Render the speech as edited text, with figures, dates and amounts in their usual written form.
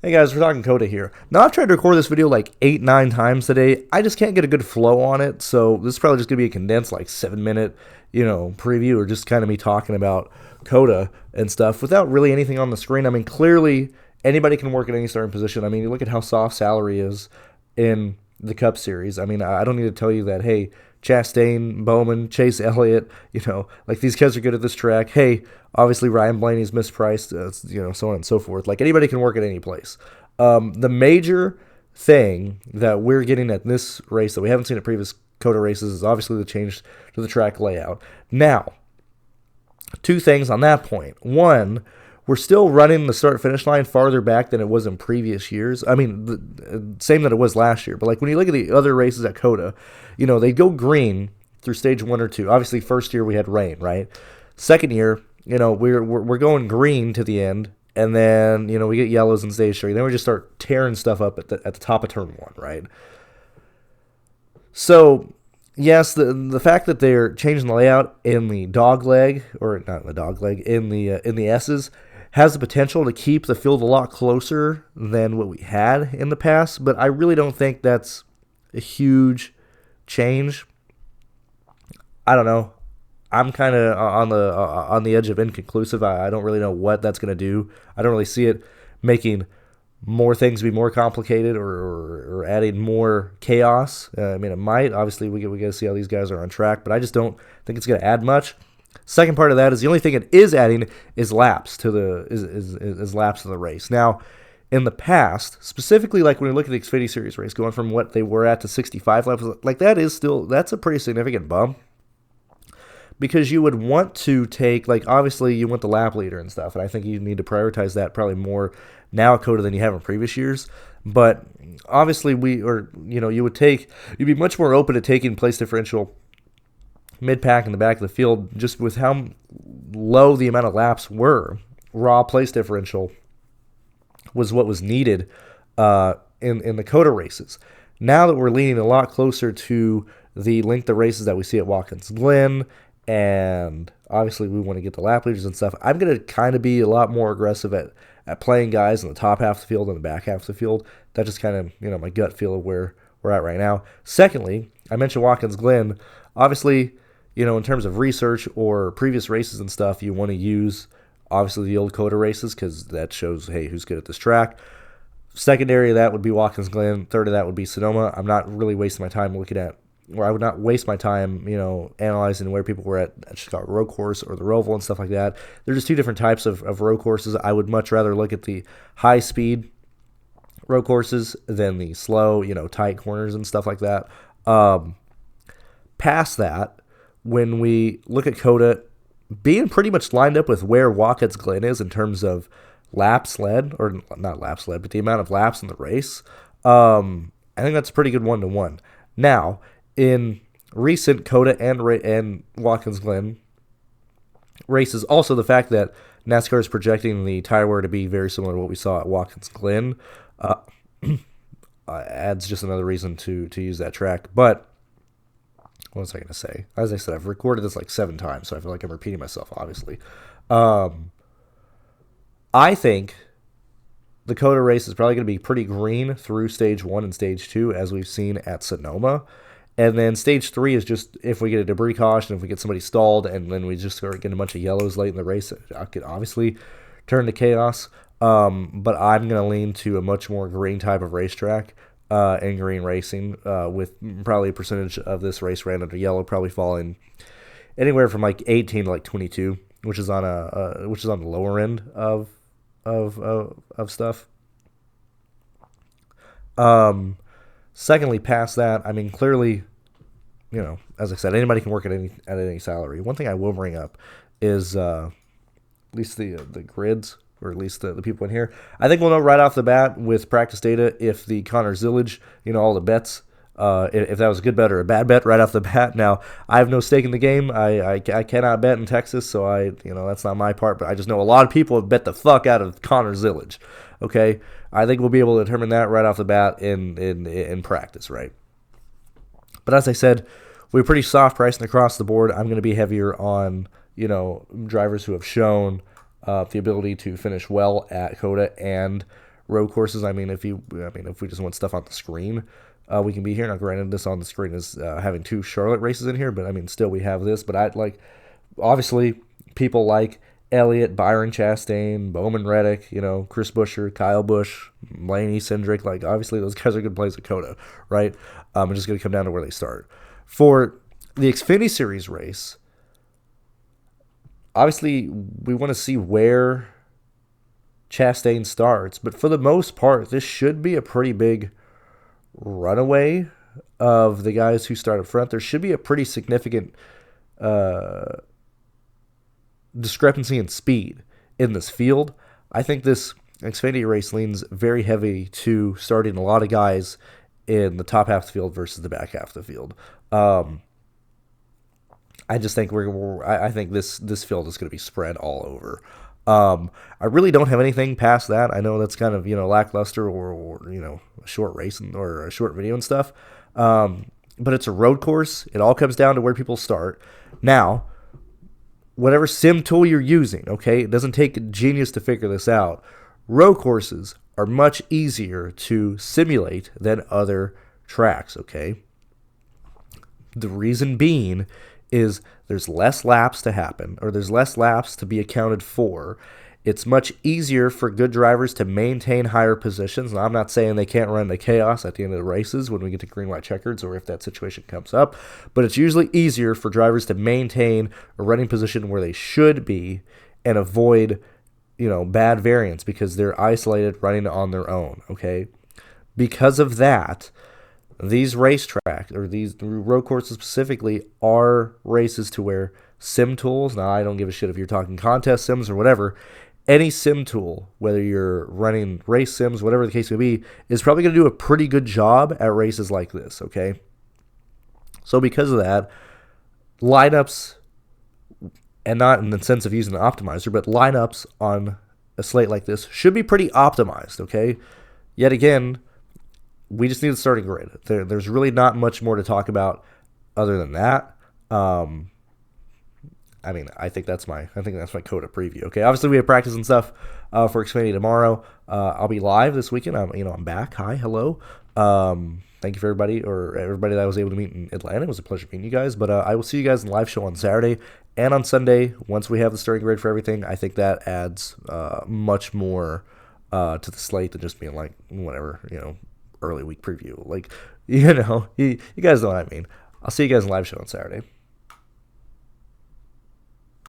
Hey guys, we're talking COTA here. Now I've tried to record this video like 8-9 times today. I just can't get a good flow on it, so this is probably just gonna be a condensed like 7-minute, preview, or just kind of me talking about COTA and stuff without really anything on the screen. I mean, clearly anybody can work at any starting position. I mean, you look at how soft salary is in the Cup Series. I mean, I don't need to tell you that. Hey, Chastain, Bowman, Chase Elliott, like these guys are good at this track. Hey, obviously Ryan Blaney's mispriced, so on and so forth. Like anybody can work at any place. The major thing that we're getting at this race that we haven't seen at previous COTA races is obviously the change to the track layout. Now, two things on that point. One, we're still running the start-finish line farther back than it was in previous years. I mean, same that it was last year. But like when you look at the other races at COTA, they go green through stage 1 or 2. Obviously, first year we had rain, right? Second year, we're going green to the end, and then we get yellows in stage 3. Then we just start tearing stuff up at the top of turn 1, right? So yes, the fact that they're changing the layout in the dog leg, or not in the dog leg, in the S's, has the potential to keep the field a lot closer than what we had in the past, but I really don't think that's a huge change. I don't know. I'm kind of on the edge of inconclusive. I don't really know what that's going to do. I don't really see it making more things be more complicated or adding more chaos. I mean, it might. Obviously, we got to see how these guys are on track, but I just don't think it's going to add much. Second part of that is the only thing it is adding is laps to the race. Now, in the past, specifically like when you look at the Xfinity Series race, going from what they were at to 65 laps, like that's a pretty significant bump. Because you would want to take, like, obviously you want the lap leader and stuff, and I think you need to prioritize that probably more now at COTA than you have in previous years. But obviously you'd be much more open to taking place differential mid-pack in the back of the field, just with how low the amount of laps were. Raw place differential was what was needed in the COTA races. Now that we're leaning a lot closer to the length of races that we see at Watkins Glen, and obviously we want to get the lap leaders and stuff, I'm going to kind of be a lot more aggressive at playing guys in the top half of the field and the back half of the field. That's just kind of, my gut feel of where we're at right now. Secondly, I mentioned Watkins Glen. Obviously, in terms of research or previous races and stuff, you want to use, obviously, the old COTA races because that shows, hey, who's good at this track. Secondary of that would be Watkins Glen. Third of that would be Sonoma. I'm not really wasting my time looking at, or I would not waste my time, analyzing where people were at Chicago Road Course or the Roval and stuff like that. They're just two different types of road courses. I would much rather look at the high-speed road courses than the slow, tight corners and stuff like that. Past that, when we look at COTA, being pretty much lined up with where Watkins Glen is in terms of laps led, or not laps led, but the amount of laps in the race, I think that's a pretty good 1-to-1. Now, in recent COTA and Watkins Glen races, also the fact that NASCAR is projecting the tire wear to be very similar to what we saw at Watkins Glen adds just another reason to use that track. But what was I going to say? As I said, I've recorded this like 7 times, so I feel like I'm repeating myself, obviously. I think the COTA race is probably going to be pretty green through stage 1 and stage 2, as we've seen at Sonoma. And then stage 3 is just if we get a debris caution, if we get somebody stalled, and then we just start getting a bunch of yellows late in the race, it could obviously turn to chaos. But I'm going to lean to a much more green type of racetrack. And green racing, with probably a percentage of this race ran under yellow, probably falling anywhere from like 18 to like 22, which is on the lower end of stuff. Secondly, past that, I mean, clearly, as I said, anybody can work at any salary. One thing I will bring up is at least the grids, or at least the people in here. I think we'll know right off the bat with practice data if the Connor Zillage, all the bets, if that was a good bet or a bad bet right off the bat. Now, I have no stake in the game. I cannot bet in Texas, so that's not my part, but I just know a lot of people have bet the fuck out of Connor Zillage. Okay? I think we'll be able to determine that right off the bat in practice, right? But as I said, we're pretty soft pricing across the board. I'm going to be heavier on, drivers who have shown the ability to finish well at COTA and road courses. I mean, if we just want stuff on the screen, we can be here. Now, granted, this on the screen is having 2 Charlotte races in here, but I mean, still we have this. But I like, obviously, people like Elliott, Byron Chastain, Bowman Reddick, Chris Buescher, Kyle Busch, Blaney Cindric. Like, obviously, those guys are good plays at COTA, right? It's just going to come down to where they start. For the Xfinity Series race, obviously, we want to see where Chastain starts, but for the most part, this should be a pretty big runaway of the guys who start up front. There should be a pretty significant discrepancy in speed in this field. I think this Xfinity race leans very heavy to starting a lot of guys in the top half of the field versus the back half of the field. I just think I think this field is going to be spread all over. I really don't have anything past that. I know that's kind of lackluster or a short race or a short video and stuff. But it's a road course. It all comes down to where people start. Now, whatever sim tool you're using, okay, it doesn't take a genius to figure this out. Road courses are much easier to simulate than other tracks, okay? The reason being is there's less laps to happen, or there's less laps to be accounted for. It's much easier for good drivers to maintain higher positions. Now, I'm not saying they can't run into chaos at the end of the races when we get to green, white, checkers, or if that situation comes up, but it's usually easier for drivers to maintain a running position where they should be and avoid, bad variance because they're isolated running on their own, okay? Because of that, these racetracks, or these road courses specifically, are races to where sim tools, now I don't give a shit if you're talking contest sims or whatever, any sim tool, whether you're running race sims, whatever the case may be, is probably going to do a pretty good job at races like this, okay? So because of that, lineups, and not in the sense of using an optimizer, but lineups on a slate like this should be pretty optimized, okay? Yet again, we just need the starting grid. There's really not much more to talk about other than that. I think that's my COTA preview. Okay, obviously we have practice and stuff for Xfinity tomorrow. I'll be live this weekend. I'm back. Hi, hello. Thank you for everybody that I was able to meet in Atlanta. It was a pleasure meeting you guys. But I will see you guys in the live show on Saturday and on Sunday. Once we have the starting grid for everything, I think that adds much more to the slate than just being like whatever, early week preview. Like, you guys know what I mean. I'll see you guys in the live show on Saturday.